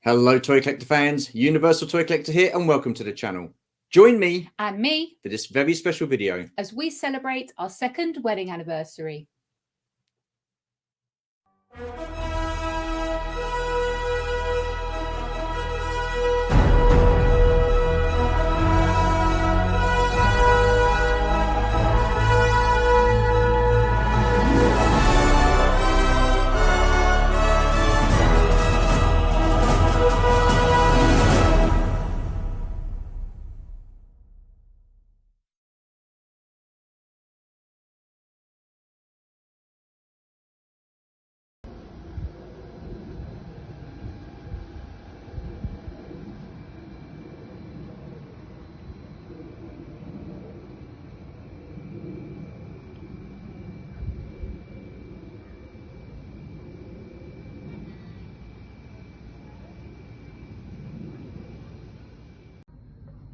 Hello Toy Collector fans, Universal Toy Collector here and welcome to the channel. Join me and me for this very special video as we celebrate our second wedding anniversary.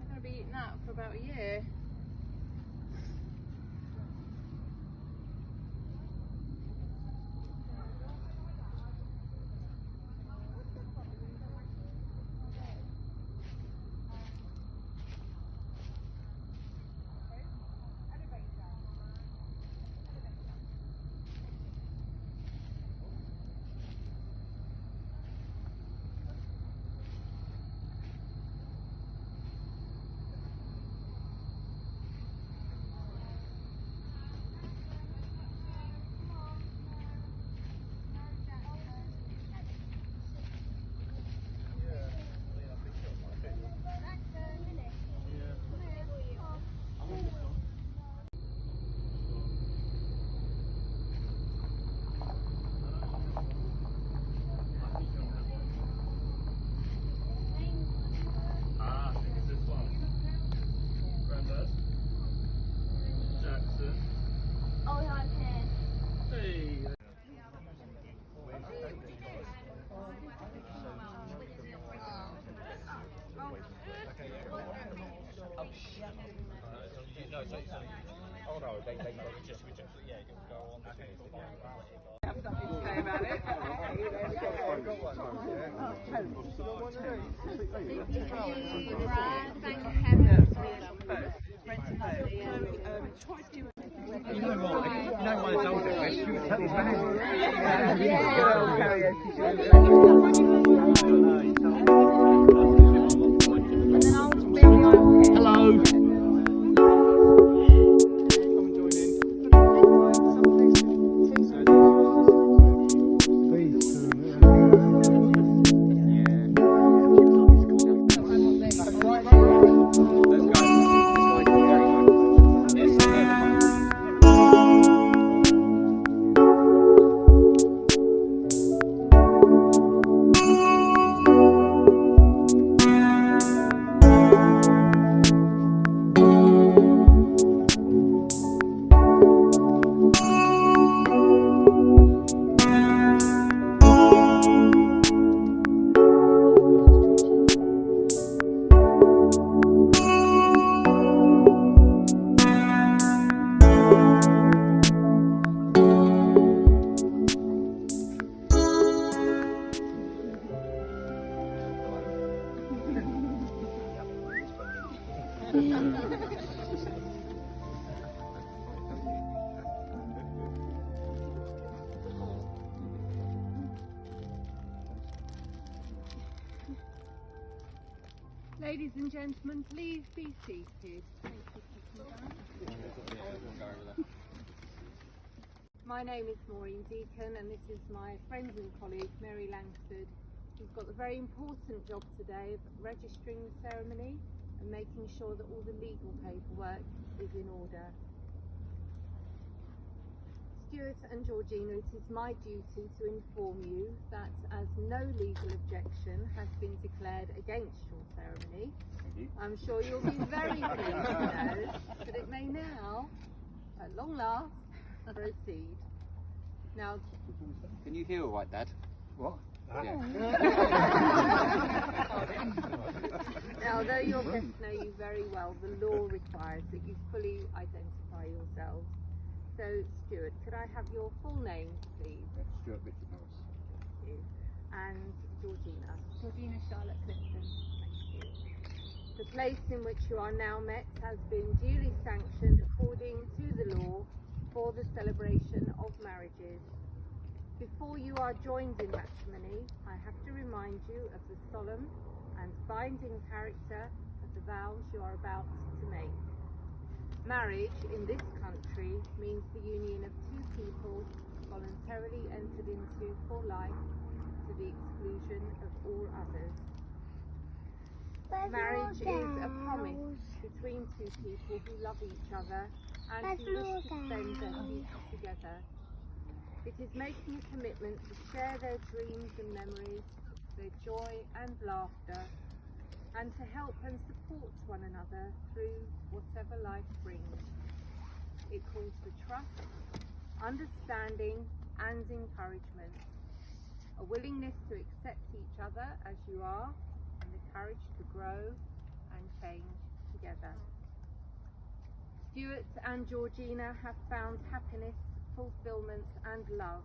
I'm going to be eating that for about a year. Oh no, they just yeah, it will go on the Have something to say about it. Thank heaven for You know why it's older, Chris? You tell his Hello. Ladies and gentlemen, please be seated. Thank you. My name is Maureen Deacon and this is my friend and colleague Mary Langford, who's got the very important job today of registering the ceremony and making sure that all the legal paperwork is in order. Stuart and Georgina, it is my duty to inform you that as no legal objection has been declared against your ceremony, I'm sure you'll be very pleased to know that it may now, at long last, proceed. Now, can you hear all right, Dad? What? Yeah. now, though your guests know you very well, the law requires that you fully identify yourselves. So, Stuart, could I have your full names, please? Stuart Richard Norris. Thank you. and Georgina. Georgina Charlotte Clifton. Thank you. The place in which you are now met has been duly sanctioned according to the law for the celebration of marriages. Before you are joined in matrimony, I have to remind you of the solemn and binding character of the vows you are about to make. Marriage in this country means the union of two people voluntarily entered into for life to the exclusion of all others. Marriage is a promise between two people who love each other and who wish to spend their future together. It is making a commitment to share their dreams and memories, their joy and laughter, and to help and support one another through whatever life brings. It calls for trust, understanding, and encouragement, a willingness to accept each other as you are, and the courage to grow and change together. Stuart and Georgina have found happiness, fulfillment, and love,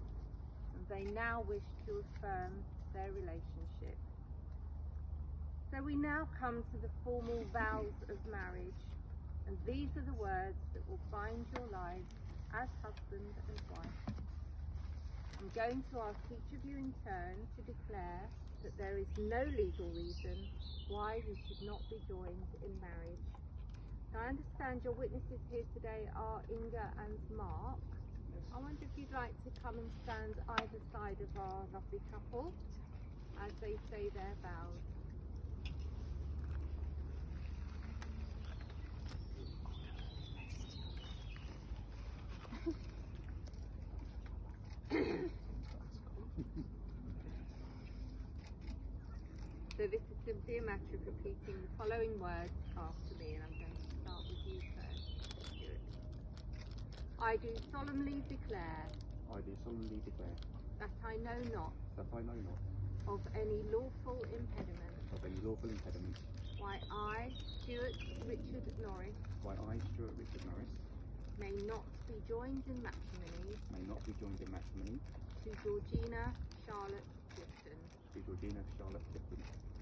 and they now wish to affirm their relationship. So we now come to the formal vows of marriage, and these are the words that will bind your lives as husband and wife. I'm going to ask each of you in turn to declare that there is no legal reason why you should not be joined in marriage. Now, I understand your witnesses here today are Inga and Mark. I wonder if you'd like to come and stand either side of our lovely couple as they say their vows. So this is simply a matter of repeating the following words after me, and I'm going to start with you first. Stuart. I do solemnly declare that I know not of any lawful impediment why I, Stuart Richard Norris, may not be joined in matrimony to Georgina Charlotte Clifton.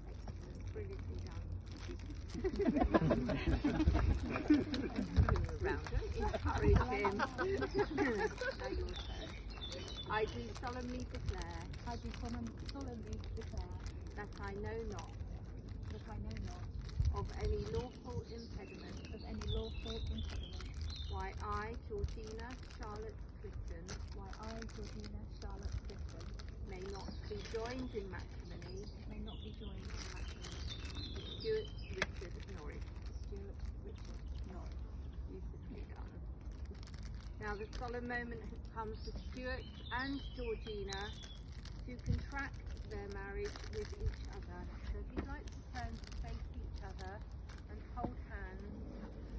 Excellent, brilliantly done. Around him, encourage him. Now your turn. I do solemnly declare that I know not of any lawful impediment why I, Georgina Charlotte Clifton, may not be joined in matrimony to Stuart Richard Norris. Beautifully done. Now the solemn moment has come for Stuart and Georgina to contract their marriage with each other. So if you'd like to turn to face each other and hold hands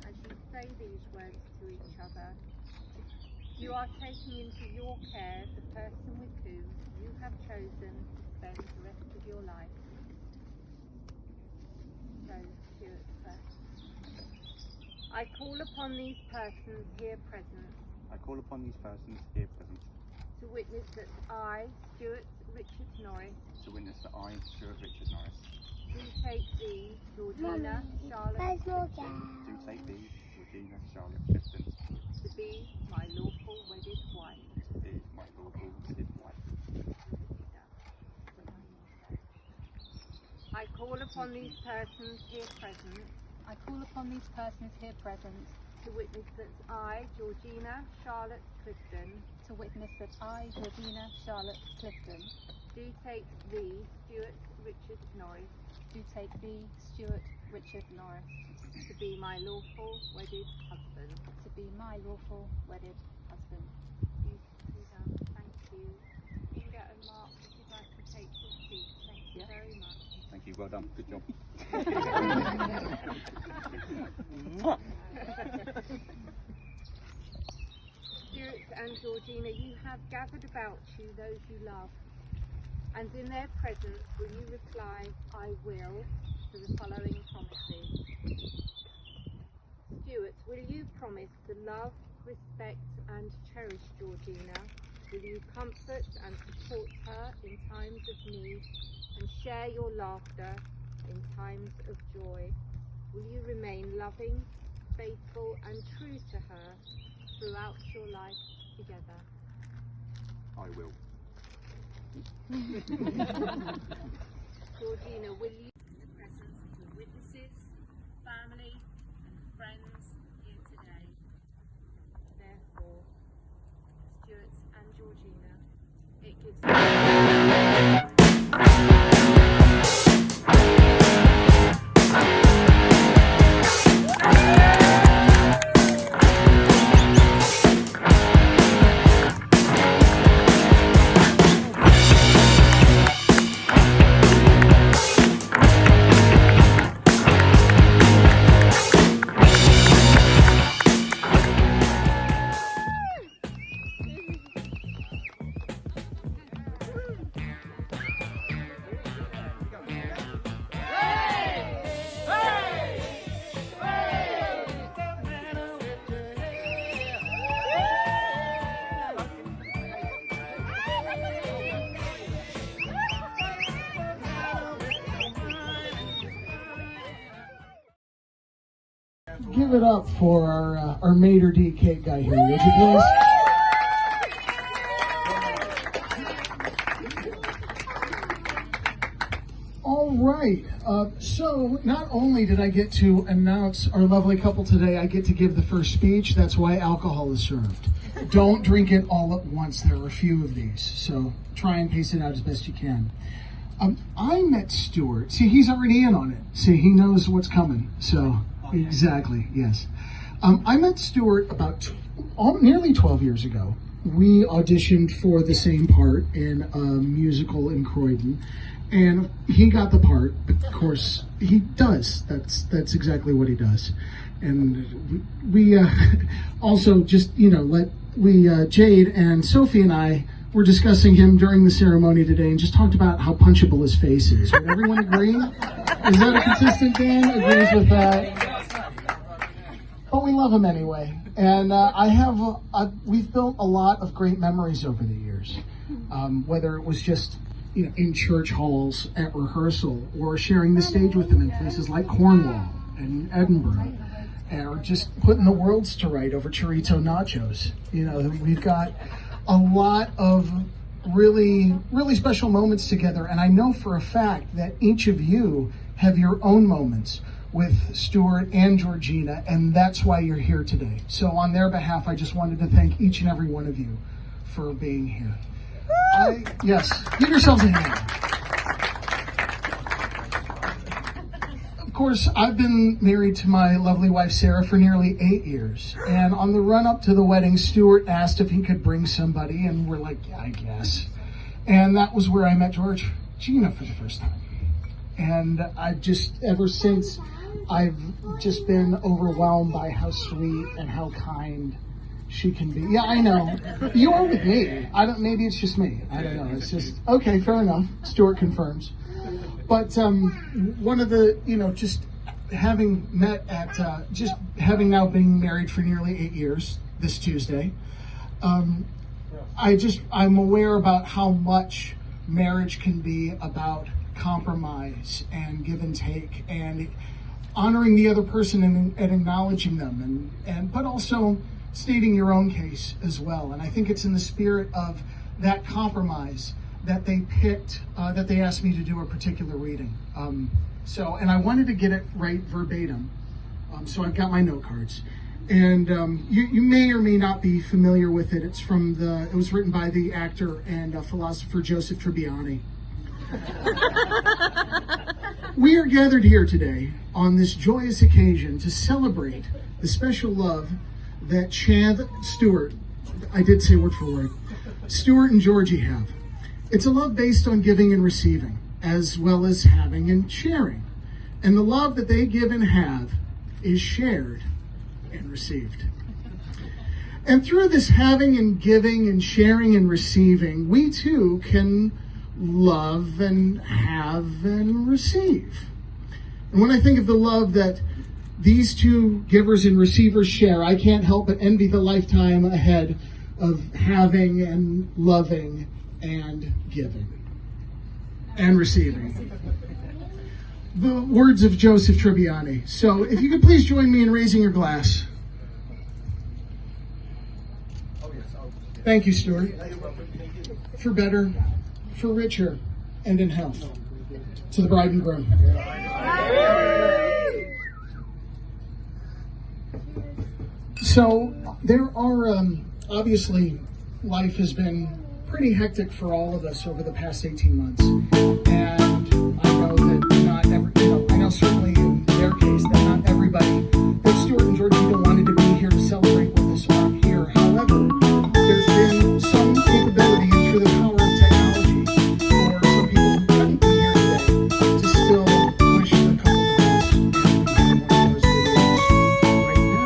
as you say these words to each other, you are taking into your care the person with whom you have chosen to spend the rest of your life. So, Stuart first. I call upon these persons here present to witness that I, Stuart Richard Norris, do take thee, Georgina Charlotte Clifton, to be my lawful wedded wife. I call upon these persons here present to witness that I, Georgina Charlotte Clifton, do take thee, Stuart Richard Norris, to be my lawful wedded husband. Beautifully done. Thank you. Inga and Mark, if you'd like to take your seats. Thank you very much. Thank you, well done, good job. Stuart and Georgina, you have gathered about you those you love, and in their presence will you reply, I will, to the following promises. Stuart, will you promise to love, respect and cherish Georgina Will you comfort and support her in times of need and share your laughter in times of joy? Will you remain loving, faithful and true to her throughout your life together? I will. Georgina, will you, in the presence of your witnesses, family and friends here today, therefore, Stuart and Georgina, it gives Give it up for our maitre d' cake guy here, would you please? All right. So not only did I get to announce our lovely couple today, I get to give the first speech. That's why alcohol is served. Don't drink it all at once. There are a few of these, so try and pace it out as best you can. I met Stuart. See, he's already in on it. See, he knows what's coming. So, exactly, yes. I met Stuart about nearly 12 years ago. We auditioned for the same part in a musical in Croydon, and he got the part. Of course, he does. That's exactly what he does. And we also just, Jade and Sophie and I were discussing him during the ceremony today and just talked about how punchable his face is. Would everyone agree? Is that a consistent thing? Agrees with that. But we love him anyway. And we've built a lot of great memories over the years. Whether it was just, in church halls at rehearsal, or sharing the stage with him in places like Cornwall and Edinburgh, or just putting the worlds to right over chorizo nachos. We've got a lot of really, really special moments together, and I know for a fact that each of you have your own moments with Stuart and Georgina, and that's why you're here today. So on their behalf, I just wanted to thank each and every one of you for being here. Yes, give yourselves a hand. Of course, I've been married to my lovely wife, Sarah, for nearly 8 years. And on the run up to the wedding, Stuart asked if he could bring somebody, and we're like, yeah, I guess. And that was where I met Georgina for the first time. And ever since, I've just been overwhelmed by how sweet and how kind she can be. Yeah, I know. You are with me. Maybe it's just me. I don't know. It's just, okay, fair enough. Stuart confirms. But one of the, just having met at, having now been married for nearly 8 years this Tuesday, I'm aware about how much marriage can be about compromise and give and take and honoring the other person and acknowledging them but also stating your own case as well. And I think it's in the spirit of that compromise that they picked, that they asked me to do a particular reading. And I wanted to get it right verbatim. So I've got my note cards. And you may or may not be familiar with it. It was written by the actor and philosopher Joseph Tribbiani. We are gathered here today on this joyous occasion to celebrate the special love that Stuart, I did say word for word, Stuart and Georgie have. It's a love based on giving and receiving, as well as having and sharing. And the love that they give and have is shared and received. And through this having and giving and sharing and receiving, we too can love and have and receive. And when I think of the love that these two givers and receivers share, I can't help but envy the lifetime ahead of having and loving and giving and receiving. The words of Joseph Tribbiani. So if you could please join me in raising your glass. Thank you, Stuart. For better, for richer, and in health. To the bride and groom. So there are, obviously, life has been pretty hectic for all of us over the past 18 months. And I know that not every, I know certainly in their case that not everybody, that Stuart and Georgie even wanted to be here to celebrate with us are here. However, there's been some capability and through the power of technology for some people who couldn't be here today to still wish the couple the best. And we have one of those videos right now.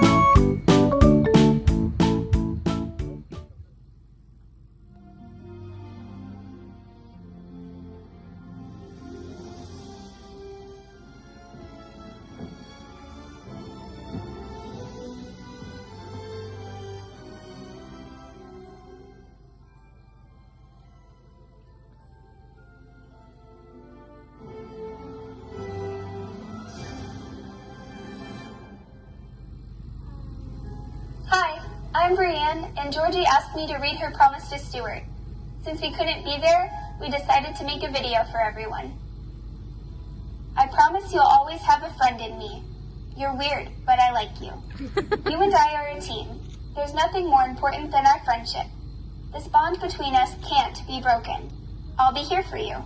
Hi, I'm Brienne, and Georgie asked me to read her promise to Stuart. Since we couldn't be there, we decided to make a video for everyone. I promise you'll always have a friend in me. You're weird, but I like you. You and I are a team. There's nothing more important than our friendship. This bond between us can't be broken. I'll be here for you.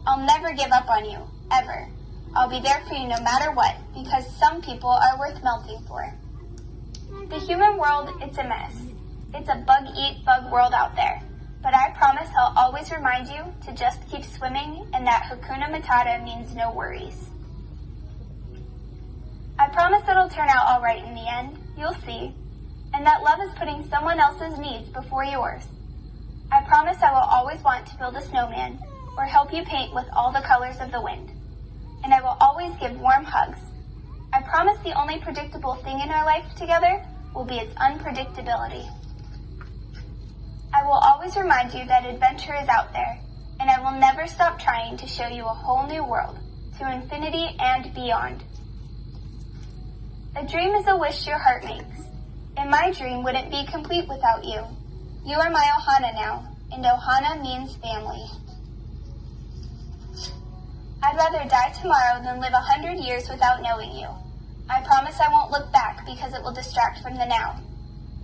I'll never give up on you, ever. I'll be there for you no matter what, because some people are worth melting for. The human world, it's a mess. It's a bug-eat-bug world out there. But I promise I'll always remind you to just keep swimming and that Hakuna Matata means no worries. I promise it'll turn out all right in the end. You'll see. And that love is putting someone else's needs before yours. I promise I will always want to build a snowman or help you paint with all the colors of the wind. And I will always give warm hugs. I promise the only predictable thing in our life together will be its unpredictability. I will always remind you that adventure is out there, and I will never stop trying to show you a whole new world, to infinity and beyond. A dream is a wish your heart makes, and my dream wouldn't be complete without you. You are my Ohana now, and Ohana means family. I'd rather die tomorrow than live 100 years without knowing you. I promise I won't look back because it will distract from the now.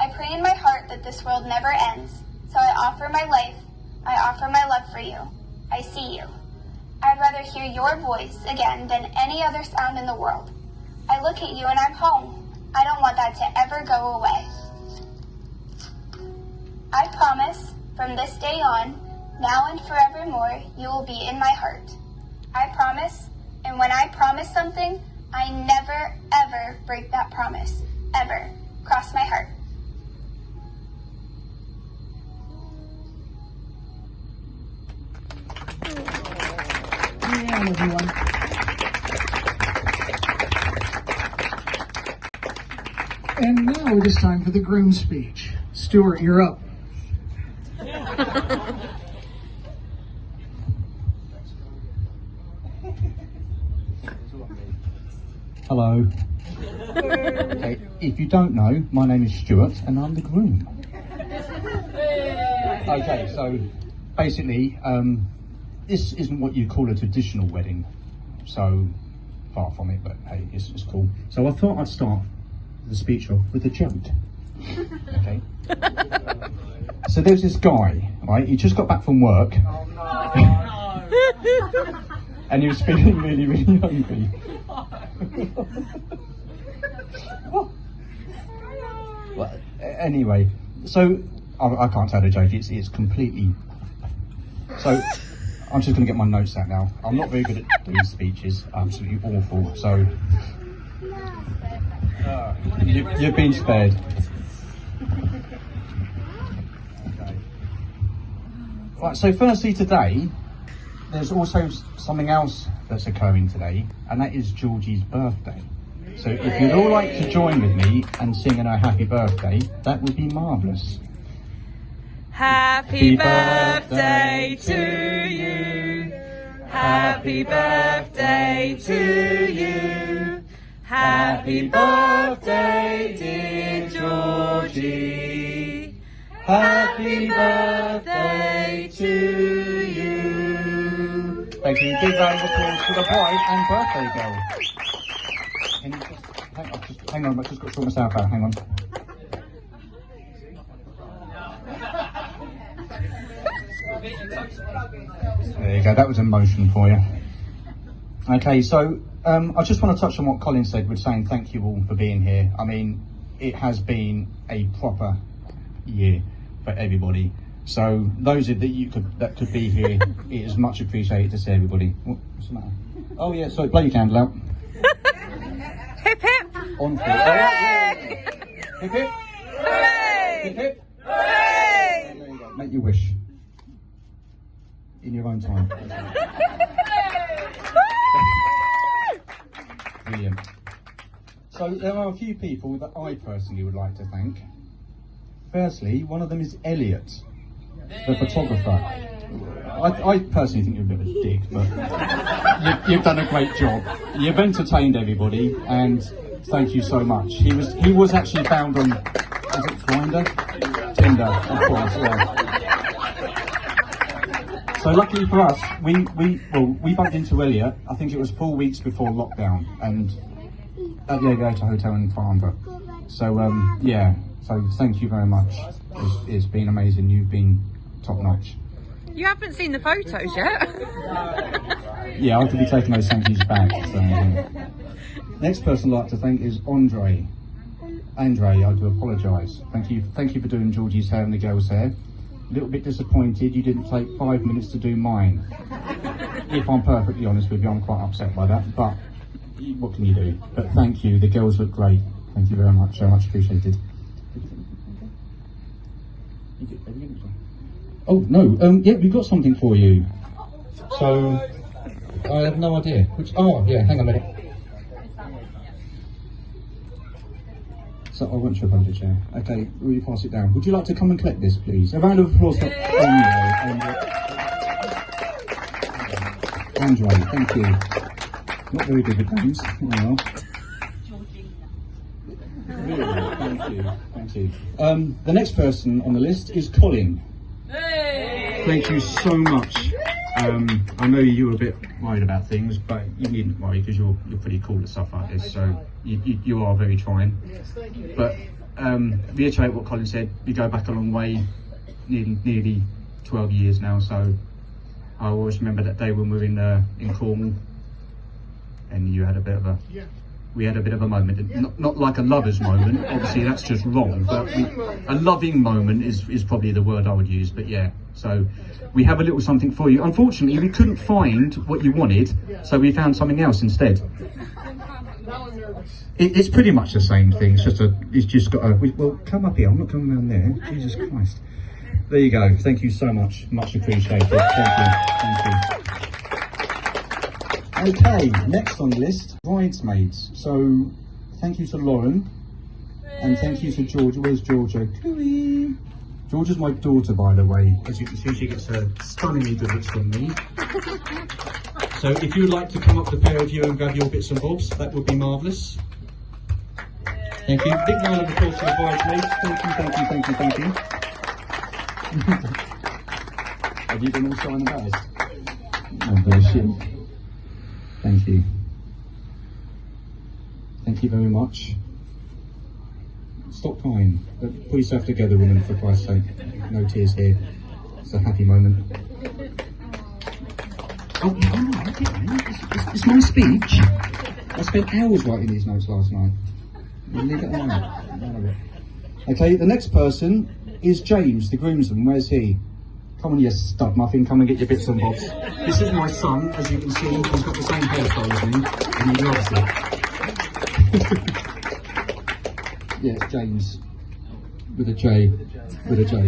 I pray in my heart that this world never ends, so I offer my life, I offer my love for you. I see you. I'd rather hear your voice again than any other sound in the world. I look at you and I'm home. I don't want that to ever go away. I promise, from this day on, now and forevermore, you will be in my heart. I promise, and when I promise something, I never, ever break that promise. Ever. Cross my heart. Yeah, everyone. And now it is time for the groom speech. Stuart, you're up. Hello. Okay, if you don't know, my name is Stuart and I'm the groom. Okay, so basically, this isn't what you call a traditional wedding, so far from it, but hey, it's cool. So I thought I'd start the speech off with a joke. Okay. So there's this guy, right? He just got back from work. Oh, no. And he was feeling really, really hungry. Well, anyway, so I can't tell the joke. It's completely. So I'm just going to get my notes out now. I'm not very good at doing speeches. Absolutely awful. So you've been spared. Okay. Right. So firstly, today there's also something else that's occurring today, and that is Georgie's birthday. So if you'd all like to join with me and sing her happy birthday, that would be marvellous. Happy birthday to you. Happy birthday to you. Happy birthday, dear Georgie. Happy birthday to you. Thank you. Big round of applause for the bride and birthday girl. Can you just hang on, I've just got to sort myself out. Hang on. There you go. That was emotion for you. Okay, so I just want to touch on what Colin said with saying thank you all for being here. I mean, it has been a proper year for everybody. So those that could be here, it is much appreciated to see everybody. What's the matter? Oh yeah, sorry, blow your candle out. Hip hip! On for it. Hooray! Hip hip! Hooray! Hip hip! Hooray! There you go. Make your wish. In your own time. Brilliant. So there are a few people that I personally would like to thank. Firstly, one of them is Elliot, the photographer. I personally think you're a bit of a dick, but you've done a great job. You've entertained everybody, and thank you so much. He was actually found on, is it Grindr? Tinder, of course, yeah. So luckily for us, we bumped into Elliot, I think it was 4 weeks before lockdown, and at the Aviator Hotel in Farnborough. So yeah, so thank you very much. It's been amazing. You've been top notch. You haven't seen the photos yet. Yeah, I could be taking those thank yous back. So, yeah. Next person I'd like to thank is Andre. Andre, I do apologise. Thank you for doing Georgie's hair and the girls' hair. A little bit disappointed you didn't take 5 minutes to do mine. If I'm perfectly honest with you, I'm quite upset by that, but what can you do? But thank you, the girls look great. Thank you very much, so much appreciated. Oh no, yeah, we've got something for you. So, I have no idea. Oh yeah, hang on a minute. So I won't show up the chair. Okay, will you pass it down? Would you like to come and collect this, please? A round of applause for Andre, thank you. Not very good with names. Oh, really, thank you. The next person on the list is Colin. Hey! Thank you so much. I know you were a bit worried about things, but you needn't worry because you're pretty cool at stuff like this. So you are very trying. Yes, thank you. But reiterate what Colin said. We go back a long way, nearly 12 years now. So I always remember that day when we were in Cornwall, and you had a bit of a. Yeah. We had a bit of a moment, not like a lover's moment, obviously that's just wrong, but a loving moment is probably the word I would use, but yeah. So we have a little something for you. Unfortunately, we couldn't find what you wanted, so we found something else instead. It's pretty much the same thing, it's just got a, well, come up here, I'm not coming around there, Jesus Christ. There you go, thank you so much appreciated, thank you. Okay, next on the list, bridesmaids. So, thank you to Lauren, and thank you to Georgia. Where's Georgia? Cooey. Georgia's my daughter, by the way. As you can see, she gets a stunningly good looks from me. So, if you would like to come up, the pair of you, and grab your bits and bobs, that would be marvellous. Thank you. Big round of applause for the bridesmaids. Thank you. Have you been also embarrassed? Oh, bless you. Thank you. Thank you very much. Stop crying. Pull yourself together, woman, for Christ's sake. No tears here. It's a happy moment. Oh, it's my speech. I spent hours writing these notes last night. Leave it alone. Okay, the next person is James, the groomsman. Where's he? Come on, you stud muffin, come and get your bits and bobs. This is my son, as you can see, he's got the same hairstyle as me, and he loves it. Yeah, it's James, with a J,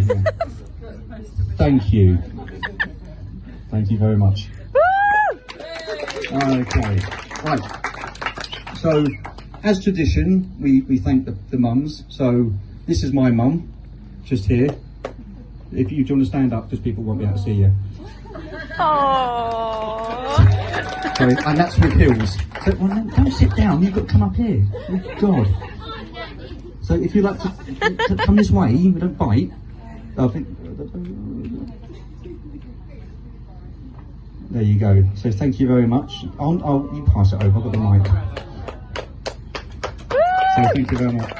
yeah. Thank you. Thank you very much. Okay, right. So, as tradition, we thank the mums. So, this is my mum, just here. If you want to stand up, because people won't be able to see you. Oh. Sorry, and that's with heels. So, well, no, don't sit down, you've got to come up here. Oh, God. So if you like to come this way, we don't bite. I think. There you go. So thank you very much. You pass it over, I've got the mic. So thank you very much.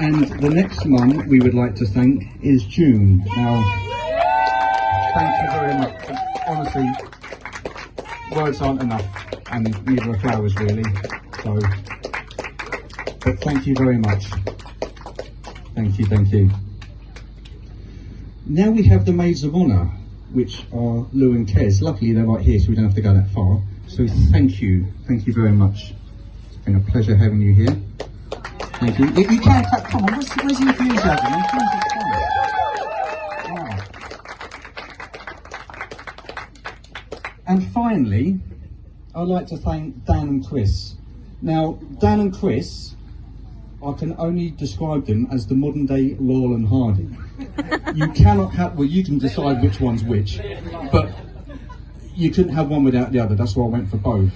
And the next mum we would like to thank is June. Now, thank you very much. Honestly, words aren't enough, and neither are flowers really. So, but thank you very much. Thank you, thank you. Now we have the Maids of Honour, which are Lou and Kez. Luckily they're right here, so we don't have to go that far. So thank you very much. It's been a pleasure having you here. Thank you. You can clap, come on, where's the enthusiasm? Wow. And finally, I'd like to thank Dan and Chris. Now, Dan and Chris, I can only describe them as the modern day Laurel and Hardy. You cannot have, well, you can decide which one's which, but you couldn't have one without the other. That's why I went for both.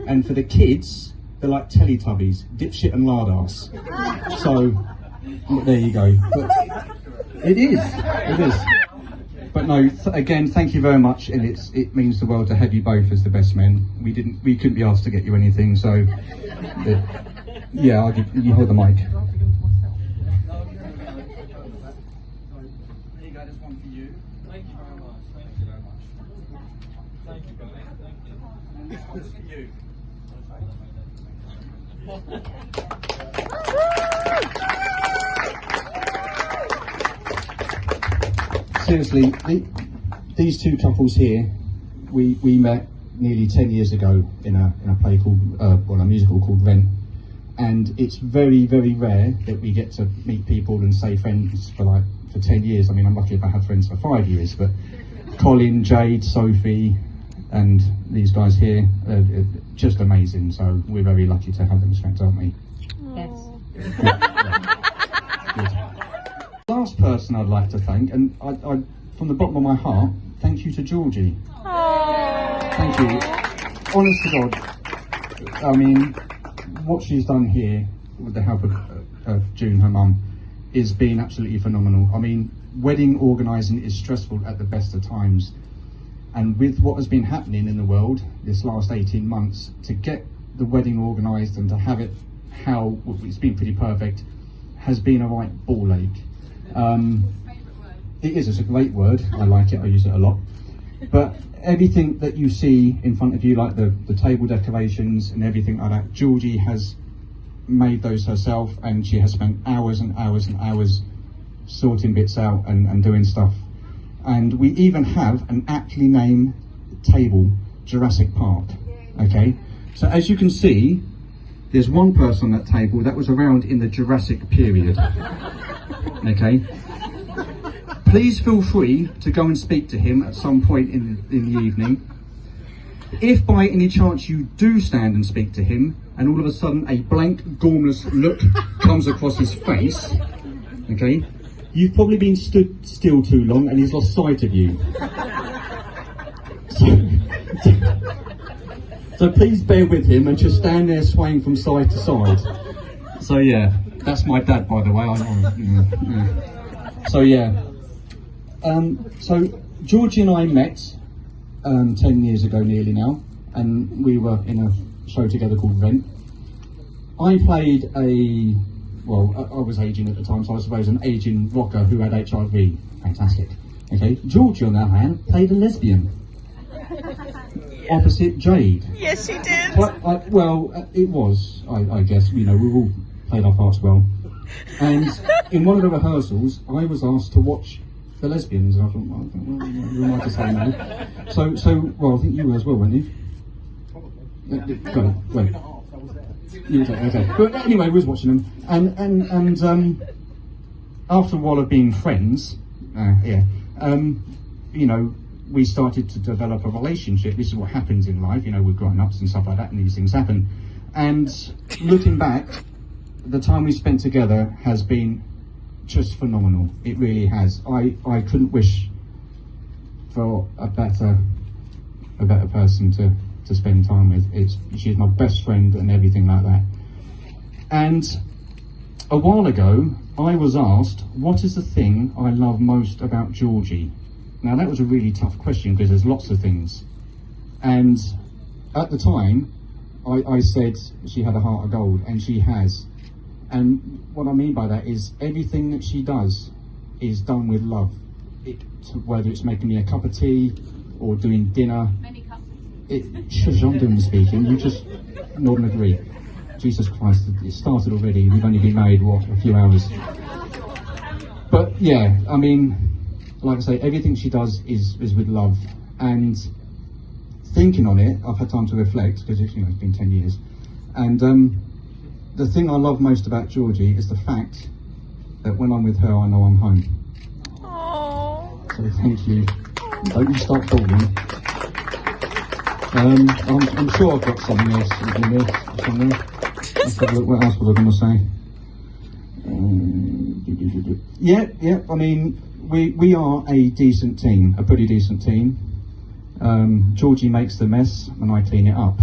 And for the kids, they're like Teletubbies, dipshit and lardass. So, there you go. But it is. But no, again, thank you very much, and it means the world to have you both as the best men. We couldn't be asked to get you anything, so yeah, you hold the mic. There you go, there's one for you. Thank you very much. Thank you very much. Thank you, buddy. Thank you. And this one's for you. Seriously, these two couples here, we met nearly 10 years ago in a play called, a musical called Rent, and it's very, very rare that we get to meet people and stay friends for 10 years. I mean, I'm lucky if I had friends for 5 years, but Colin, Jade, Sophie, and these guys here are just amazing. So we're very lucky to have them as friends, aren't we? Yes. Good. Last person I'd like to thank, and I from the bottom of my heart, thank you to Georgie. Aww. Thank you. Honest to God, I mean, what she's done here with the help of June, her mum, is been absolutely phenomenal. I mean, wedding organising is stressful at the best of times, and with what has been happening in the world this last 18 months, to get the wedding organised and to have it how it's been pretty perfect has been a right ball ache. It's a great word, I like it, I use it a lot, but everything that you see in front of you, like the table decorations and everything like that, Georgie has made those herself, and she has spent hours and hours and hours sorting bits out and doing stuff. And we even have an aptly named table, Jurassic Park. Okay, so as you can see, there's one person on that table that was around in the Jurassic period. Okay, please feel free to go and speak to him at some point in the evening. If by any chance you do stand and speak to him, and all of a sudden a blank, gormless look comes across his face, okay, you've probably been stood still too long and he's lost sight of you. So please bear with him and just stand there swaying from side to side. So yeah, that's my dad, by the way. So yeah. So Georgie and I met 10 years ago nearly now, and we were in a show together called Rent. I played I was aging at the time, so I suppose an aging rocker who had HIV. Fantastic. Okay. Georgie, on the other hand, played a lesbian. Opposite Jade. Yes, she did. It was, I guess, we all played our parts well. And in one of the rehearsals, I was asked to watch the lesbians, and I thought, well, who am I to say no? So, I think you were as well, weren't you? Got it, wait. You were there, okay. But anyway, we was watching them, and after a while of being friends, we started to develop a relationship. This is what happens in life, with grown-ups and stuff like that, and these things happen. And looking back, the time we spent together has been just phenomenal. It really has. I couldn't wish for a better person to spend time with. She's my best friend and everything like that. And a while ago, I was asked, what is the thing I love most about Georgie? Now that was a really tough question because there's lots of things. And at the time, I said she had a heart of gold, and she has. And what I mean by that is everything that she does is done with love. Whether it's making me a cup of tea or doing dinner. Many cups of tea. Shush, I'm doing the speaking. You just nod and agree. Jesus Christ, it started already. We've only been married, what, a few hours. But yeah, I mean, like I say, everything she does is with love. And thinking on it, I've had time to reflect because it's been 10 years. And the thing I love most about Georgie is the fact that when I'm with her, I know I'm home. Aww. So thank you. Don't you start calling. I'm sure I've got something else in there somewhere. Let's have a look. What else was I going to say? Yeah. I mean, we are a decent team, a pretty decent team. Georgie makes the mess and I clean it up.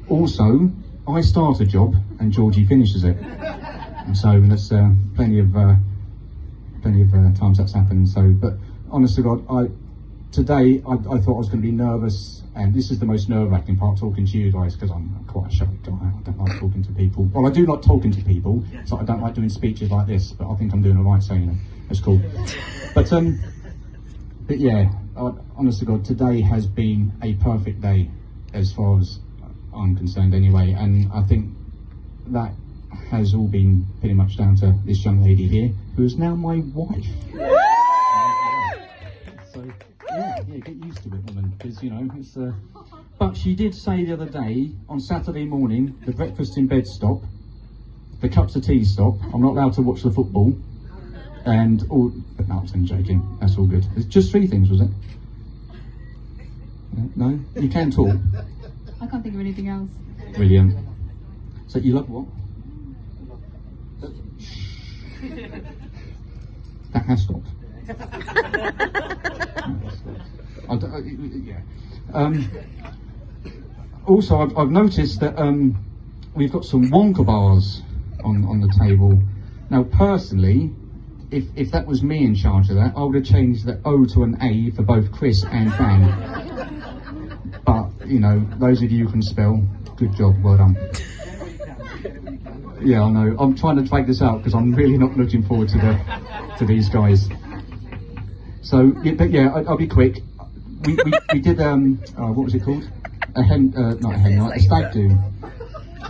Also, I start a job and Georgie finishes it. And so that's plenty of times that's happened. So, but honest to God, today I thought I was going to be nervous, and this is the most nerve-wracking part, talking to you guys, because I'm quite a shy guy. I don't like talking to people. Well, I do like talking to people, so I don't like doing speeches like this. But I think I'm doing all right, so it's cool. But yeah, honest to God, today has been a perfect day as far as I'm concerned, anyway. And I think that has all been pretty much down to this young lady here, who is now my wife. So yeah, get used to it, woman, because it's. But she did say the other day on Saturday morning, the breakfast in bed stop, the cups of tea stop. I'm not allowed to watch the football, and all. But no, I'm joking. That's all good. It's just 3 things, was it? No, you can talk. I can't think of anything else. Brilliant. So you love what? That has stopped. Yeah. Also, I've noticed that we've got some Wonka bars on the table. Now, personally, if that was me in charge of that, I would have changed the O to an A for both Chris and Dan. But those of you who can spell, good job, well done. Yeah, I know. I'm trying to take this out because I'm really not looking forward to these guys. So, but yeah, I'll be quick. We did what was it called? Not a hen night, a stag do.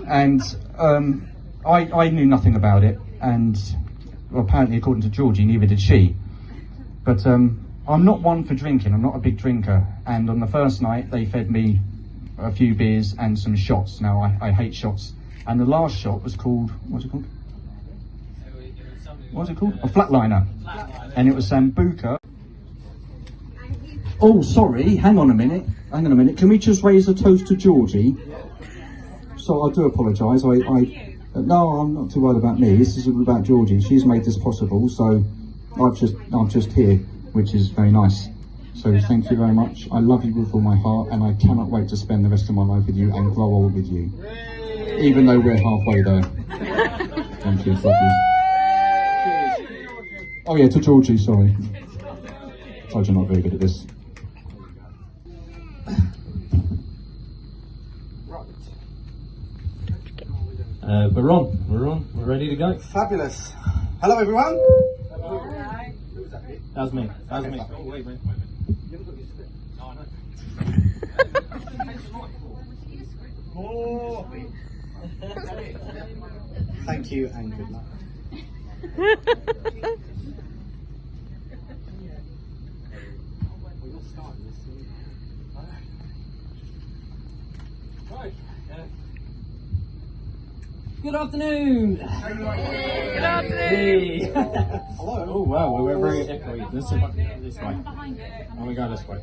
And I knew nothing about it, and apparently, according to Georgie, neither did she. But I'm not one for drinking. I'm not a big drinker. And on the first night, they fed me a few beers and some shots. Now I hate shots. And the last shot was called, what's it called? What's it called? A flatliner. And it was Sambuca. Oh, sorry, hang on a minute. Can we just raise a toast to Georgie? So I do apologise. No, I'm not too worried about me. This is about Georgie. She's made this possible, so I'm just here, which is very nice. So thank you very much. I love you with all my heart, and I cannot wait to spend the rest of my life with you and grow old with you. Even though we're halfway there. Thank you. Oh yeah, to Georgie, sorry. Told you're not very good at this. We're on, we're ready to go. Fabulous. Hello everyone. Hello. That's me. Oh, wait. Thank you and good luck. Good afternoon. Good afternoon. Hey. Hello. Oh wow, we're very echoey. This way. Oh, we go this way.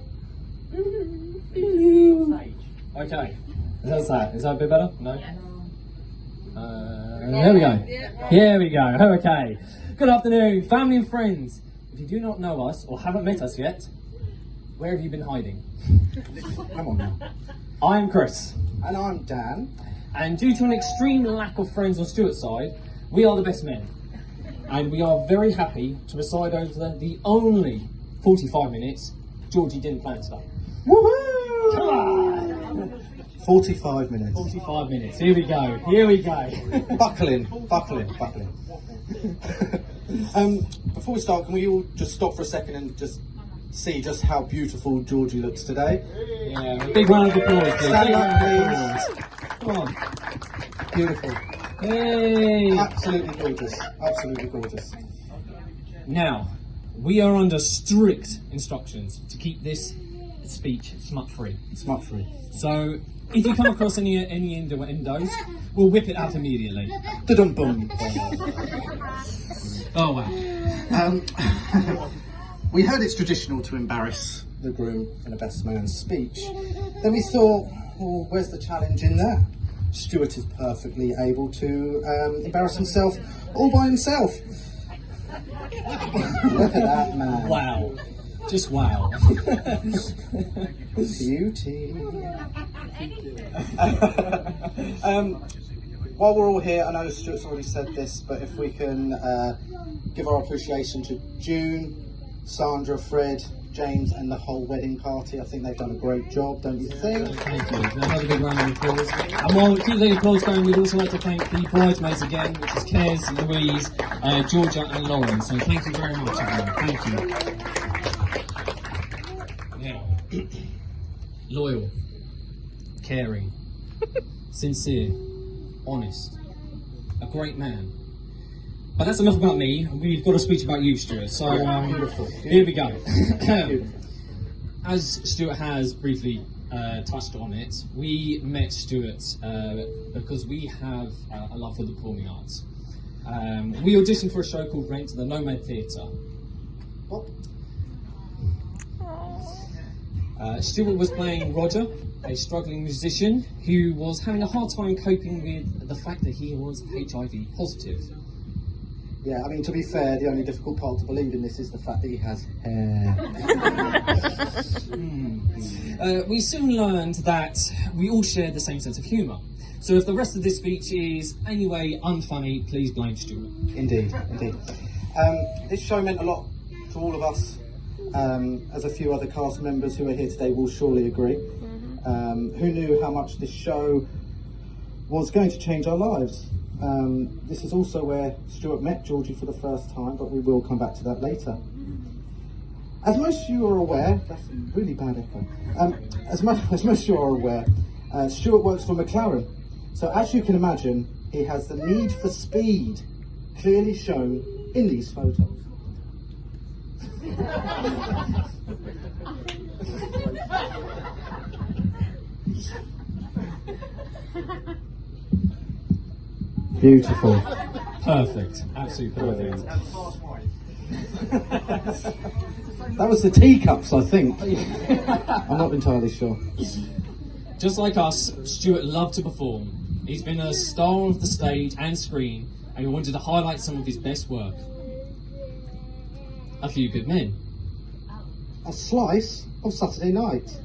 Okay. Is that a bit better? No. There we go. Here we go. Okay. Good afternoon, family and friends. If you do not know us or haven't met us yet, where have you been hiding? Come on now. I'm Chris, And I'm Dan. and due to an extreme lack of friends on Stuart's side, we are the best men. And we are very happy to preside over the only 45 minutes Georgie didn't plan to stay. Woohoo! Come on! 45 minutes. 45 minutes, here we go, here we go. Buckle in. Before we start, can we all just stop for a second and just see just how beautiful Georgie looks today? Yeah, a big round of applause, please. Stand Big up, round of please. applause. Come on. Beautiful. Hey! Absolutely gorgeous. Absolutely gorgeous. Now, we are under strict instructions to keep this speech smut-free. Smut free. So, if you come across any innuendos, we'll whip it out immediately. Da-dum-bum. Oh wow. We heard it's traditional to embarrass the groom in a best man's speech. Then we thought, well, where's the challenge in that? Stuart is perfectly able to embarrass himself all by himself. Look at that man. Wow. Just wow. Beauty. While we're all here, I know Stuart's already said this, but if we can give our appreciation to June, Sandra, Fred, James and the whole wedding party. I think they've done a great job, don't you think? Thank you. Another big round of applause. And while we keep the applause going, we'd also like to thank the bridesmaids again, which is Kez, Louise, Georgia and Lauren. So thank you very much, everyone. Thank you. Now, loyal, caring, sincere, honest, a great man. But that's enough about me. We've got a speech about you, Stuart. So Beautiful. Here we go. Beautiful. As Stuart has briefly touched on it, we met Stuart because we have a love for the performing arts. We auditioned for a show called Rent at the Nomad Theatre. Stuart was playing Roger, a struggling musician who was having a hard time coping with the fact that he was HIV positive. Yeah, I mean, to be fair, the only difficult part to believe in this is the fact that he has hair. We soon learned that we all shared the same sense of humour. So if the rest of this speech is anyway unfunny, please blame Stuart. Indeed, indeed. This show meant a lot to all of us, as a few other cast members who are here today will surely agree. Who knew how much this show was going to change our lives? This is also where Stuart met Georgie for the first time, but we will come back to that later. As most of you are aware, that's really bad echo. As most of you are aware, Stuart works for McLaren. So as you can imagine, he has the need for speed clearly shown in these photos. Beautiful. Perfect. Absolutely perfect. That was the teacups, I think. I'm not entirely sure. Just like us, Stuart loved to perform. He's been a star of the stage and screen, and we wanted to highlight some of his best work. A Few Good Men. A slice of Saturday night.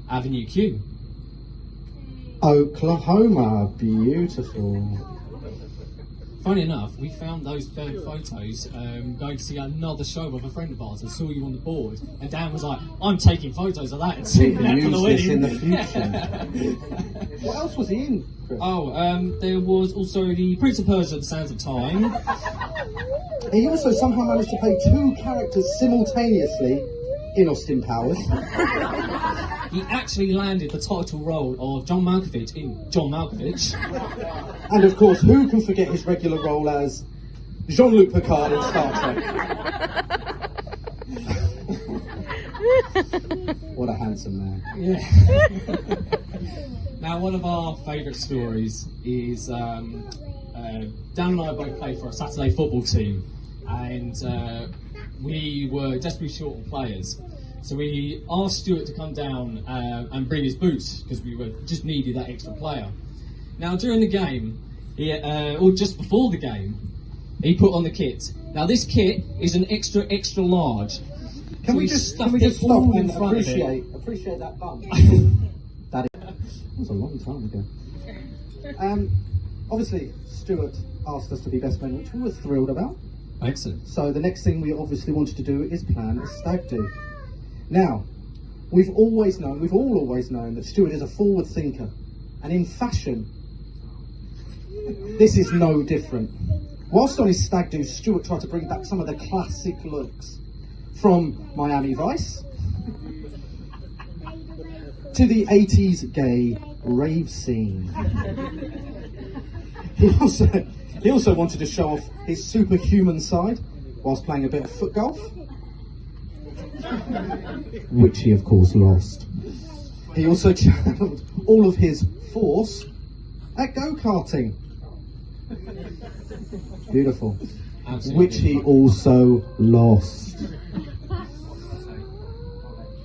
Avenue Q. Oklahoma, beautiful. Funny enough, we found those photos going to see another show with a friend of ours and saw you on the board. And Dan was like, I'm taking photos of that and We seeing can that for the use this wedding. in the future. What else was he in, Chris? There was also the Prince of Persia, The Sands of Time. He also somehow managed to play two characters simultaneously in Austin Powers. He actually landed the title role of John Malkovich in John Malkovich. And of course, who can forget his regular role as Jean-Luc Picard in Star Trek? What a handsome man. Yeah. Now, one of our favourite stories is Dan and I both played for a Saturday football team, and we were desperately short on players. So we asked Stuart to come down and bring his boots because we just needed that extra player. Now, during the game, or just before the game, he put on the kit. Now this kit is an extra large. Can So we he just stuffed stop it all in and front of appreciate that bum? That was a long time ago. Obviously, Stuart asked us to be best men, which we were thrilled about. Excellent. So the next thing we obviously wanted to do is plan a stag do. Now, we've all always known that Stuart is a forward thinker, and in fashion, this is no different. Whilst on his stag do, Stuart tried to bring back some of the classic looks, from Miami Vice to the 80s gay rave scene. He also wanted to show off his superhuman side whilst playing a bit of foot golf, which he of course lost. He also channeled all of his force at go-karting. Beautiful. Absolutely. Which he also lost.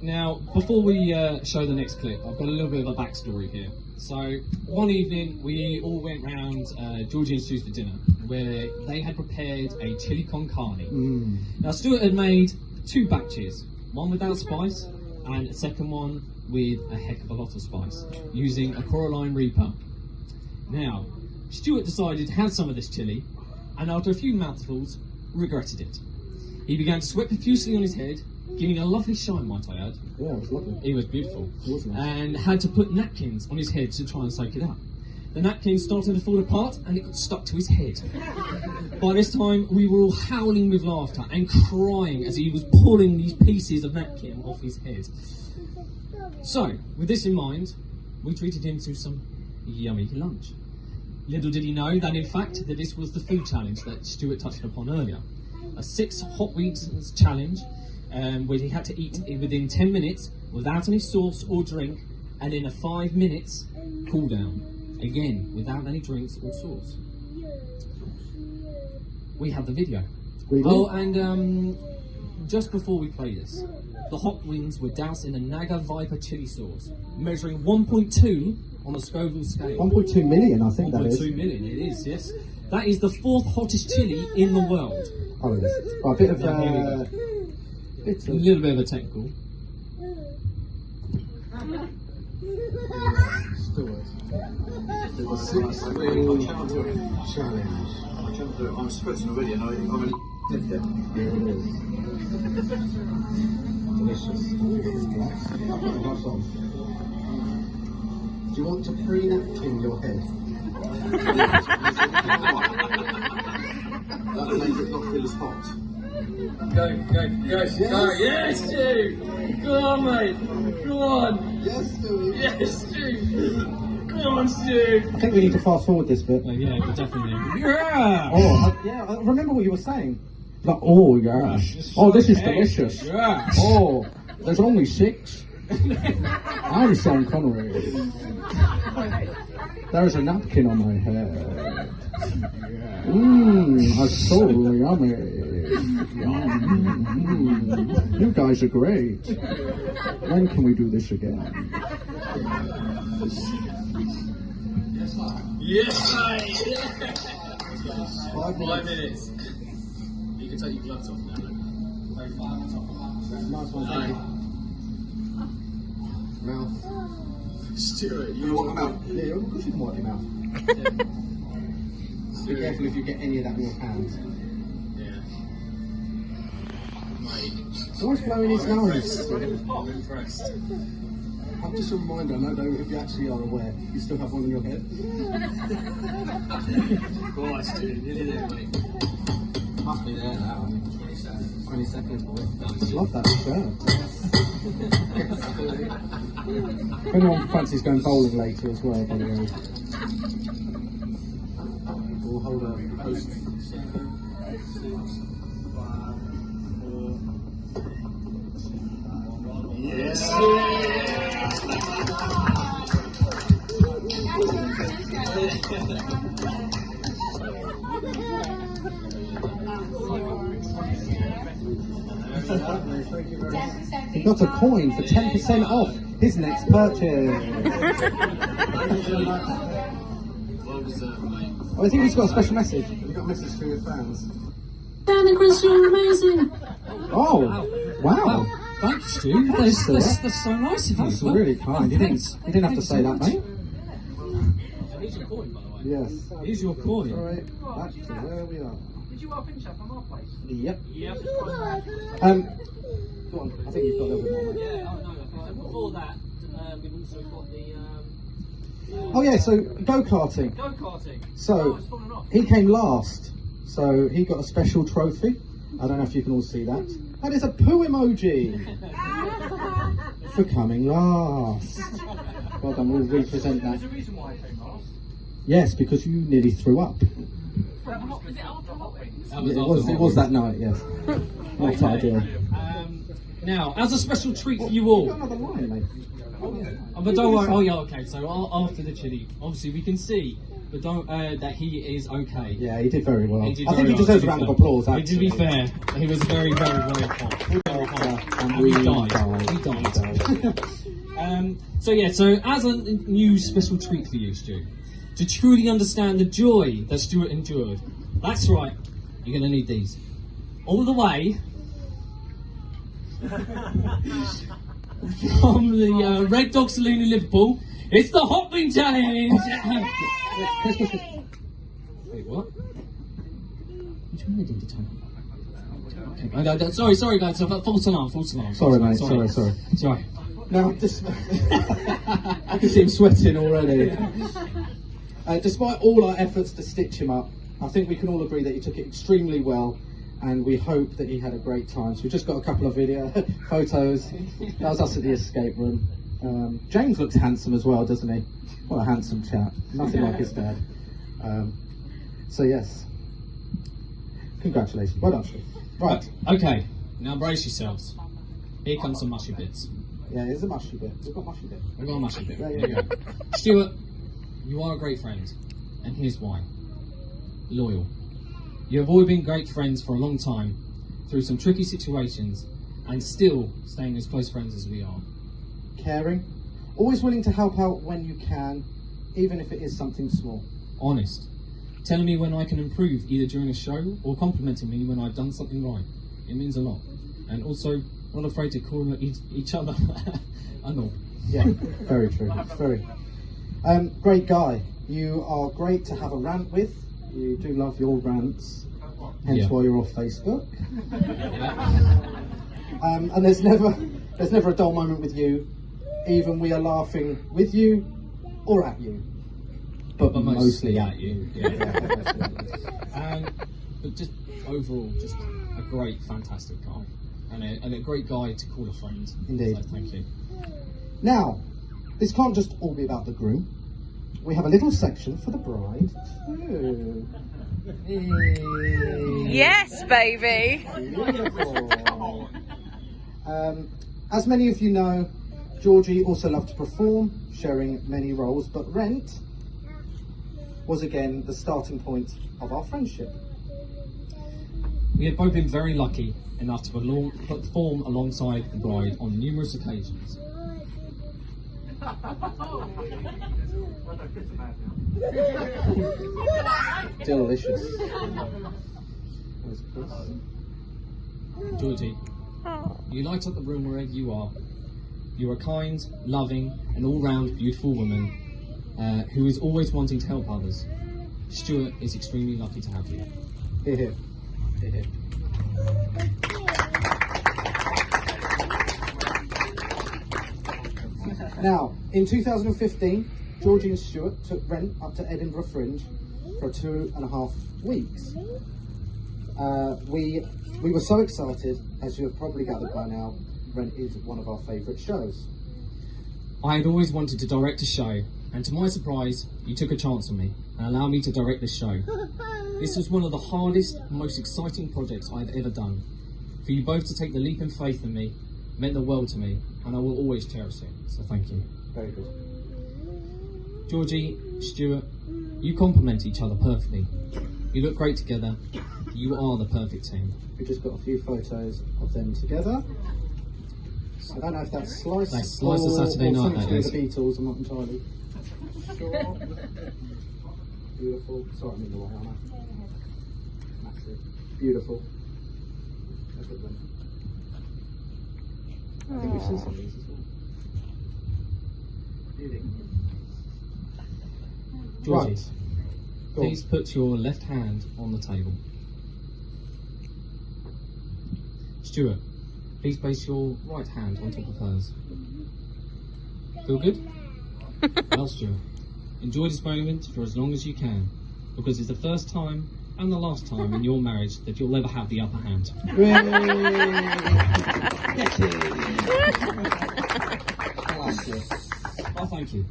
Now, before we show the next clip, I've got a little bit of a backstory here. So, one evening, we all went round Georgie and Stu's for dinner, where they had prepared a chili con carne. Now, Stuart had made 2 batches, one without spice, and a second one with a heck of a lot of spice, using a Coraline Reaper. Now, Stuart decided to have some of this chili, and after a few mouthfuls, regretted it. He began to sweat profusely on his head, giving a lovely shine, might I add. Yeah, it was lovely. He was beautiful. It was nice. And had to put napkins on his head to try and soak it up. The napkins started to fall apart and it got stuck to his head. By this time, we were all howling with laughter and crying as he was pulling these pieces of napkin off his head. So, with this in mind, we treated him to some yummy lunch. Little did he know that in fact that this was the food challenge that Stuart touched upon earlier. A 6 hot wings challenge where he had to eat within 10 minutes without any sauce or drink, and in a 5 minutes cool down, again without any drinks or sauce. We have the video. Oh, and just before we play this, the hot wings were doused in a Naga Viper chili sauce, measuring 1.2 on a Scoville scale. 1.2 million, I think that is. 1.2 million, it is, yes. That is the 4th hottest chili in the world. Oh, it is. Oh, a bit of a little bit of a technical. Stuart. The 6 wing challenge. I can't do it. I'm splitting already and I'm only did it. Here it is. Delicious. Glass on. Do you want to pre-napkin your head? That'll make it not feel as hot. Go, yes, Stu! Go on, mate! Go on! Yes, Stu! Yes, Stu! Come on, Stu! I think we need to fast forward this bit. Yeah, definitely. Yeah! Oh, I remember what you were saying. Like, oh, yeah. Oh, this is delicious. Yeah! Oh, there's only 6. I'm Sean Connery. There's a napkin on my head. That's so yummy. You guys are great. When can we do this again? Yes, mate! 5 minutes. You can take your gloves off now. Nice one, thank you. Mouth. Stuart, You want them out? Yeah, of course you can wipe your mouth. Be careful if you get any of that in your hands. Yeah. Mate. It's always blowing his nose. I'm impressed. Just a reminder, I don't know if you actually are aware, you still have one on your head. Go on, Stu, nearly there, mate. Must be there now. 20 seconds. I love that shirt. If anyone fancies going bowling later as well, by the way. We'll hold a post. Yes! He got a coin for 10% off his next purchase. Well deserved, mate. Oh, I think he's got a special message. He's got a message for your fans. Dan and Chris, you're amazing. Oh, wow. Thank you, Stu. That's so nice of you. That's really kind. You didn't have to say that, mate. Here's your coin, by the way. Yes. Here's your coin. Right, back to where we are. Did you finish that from our place? Yep. Yep. Go on. I think you've got a little bit more, mate. Yeah, oh no, before that, we've also got the... Oh yeah, so go-karting. Go-karting. So, he came last. So, he got a special trophy. I don't know if you can all see that. That is a poo emoji for coming last. Well done, we'll represent that. There's a reason why I came last. Yes, because you nearly threw up. Was it after Hot Wings? It was that night, yes. Not ideal. Now, as a special treat for you all. Another line, mate. But don't worry. Oh yeah, okay. So after the chili, obviously we can see, but don't that he is okay. Yeah, he did very well. He did I think very he well, deserves to a be round of fair. applause, To actually. be fair, he was very hot. And we died. So as a new special treat for you, Stu, to truly understand the joy that Stuart endured, that's right, you're going to need these. All the way from the Red Dog Saloon in Liverpool, it's the Hot Wing Challenge! Wait, what? Which one did you tell me? Okay, sorry guys, false alarm. Sorry, mate, sorry. Now, I can see him sweating already. Despite all our efforts to stitch him up, I think we can all agree that he took it extremely well, and we hope that he had a great time. So we've just got a couple of photos. That was us at the escape room. James looks handsome as well, doesn't he? What a handsome chap. Nothing like his dad. So yes, congratulations. Well done, Stu. Right. Okay, now brace yourselves. Here comes some mushy bits. Yeah, here's a mushy bit. We've got mushy bit. We've got a mushy bit. There There you you go. Stuart, you are a great friend, and here's why. Loyal. You have always been great friends for a long time, through some tricky situations, and still staying as close friends as we are. Caring. Always willing to help out when you can, even if it is something small. Honest. Telling me when I can improve, either during a show or complimenting me when I've done something right. It means a lot. And also, not afraid to call each other a knob. Yeah, very true. Very. Great guy. You are great to have a rant with. You do love your rants, hence why you're off Facebook. And there's never a dull moment with you. Even we are laughing with you or at you, but mostly at you. But just overall, just a great, fantastic guy, and a great guy to call a friend. Indeed. So thank you. Now, this can't just all be about the groom. We have a little section for the bride too. Yes, baby. Beautiful. As many of you know, Georgie also loved to perform, sharing many roles, but Rent was again the starting point of our friendship. We have both been very lucky enough to perform alongside the bride on numerous occasions. Delicious. Georgie, you light up the room wherever you are. You're a kind, loving, and all-round beautiful woman who is always wanting to help others. Stuart is extremely lucky to have you. Hear, hear. Hear, hear. Now, in 2015, Georgie and Stuart took Rent up to Edinburgh Fringe for 2.5 weeks. We were so excited, as you have probably gathered by now. Rent is one of our favourite shows. I had always wanted to direct a show, and to my surprise, you took a chance on me and allowed me to direct this show. This was one of the hardest, most exciting projects I've ever done. For you both to take the leap in faith in me meant the world to me, and I will always cherish it, so thank you. Very good. Georgie, Stuart, you complement each other perfectly. You look great together. You are the perfect team. We've just got a few photos of them together. I don't know if that's Slice, Slice of Saturday or Night, something that to do is. with the Beatles, I'm not entirely sure. Beautiful. Sorry, I'm in the way, aren't I? Massive. Beautiful. That's good one. I think we've seen some of these as well. Beauty. Georgie, Right. Go please put your left hand on the table. Stuart, please place your right hand on top of hers. Feel good? Well, Stuart, enjoy this moment for as long as you can, because it's the first time and the last time in your marriage that you'll ever have the upper hand. Oh, thank you.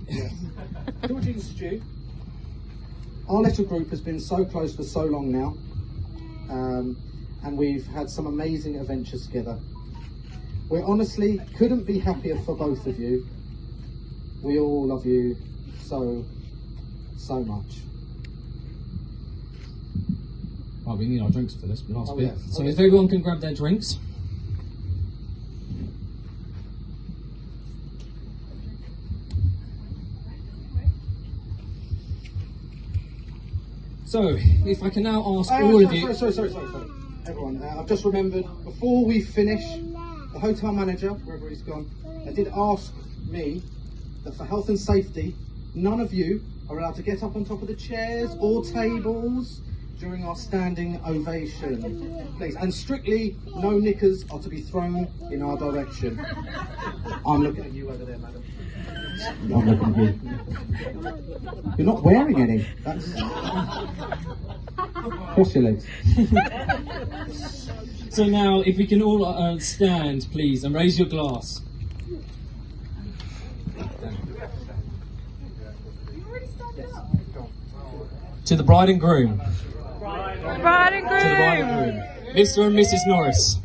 Georgie and Stu, our little group has been so close for so long now, and we've had some amazing adventures together. We honestly couldn't be happier for both of you. We all love you so much. Right, we need our drinks for this last Oh, bit. yes. So Okay. if everyone can grab their drinks. So, if I can now ask all of you... Sorry. Everyone, I've just remembered, before we finish, the hotel manager, wherever he's gone, did ask me that for health and safety, none of you are allowed to get up on top of the chairs or tables during our standing ovation. Please, and strictly no knickers are to be thrown in our direction. I'm looking at you over there, madam. I'm looking at you. You're not wearing any. That's... Cross your legs. So now, if we can all stand, please, and raise your glass. To the bride and groom. Bride and To the bride and groom. Mr. and Mrs. Norris.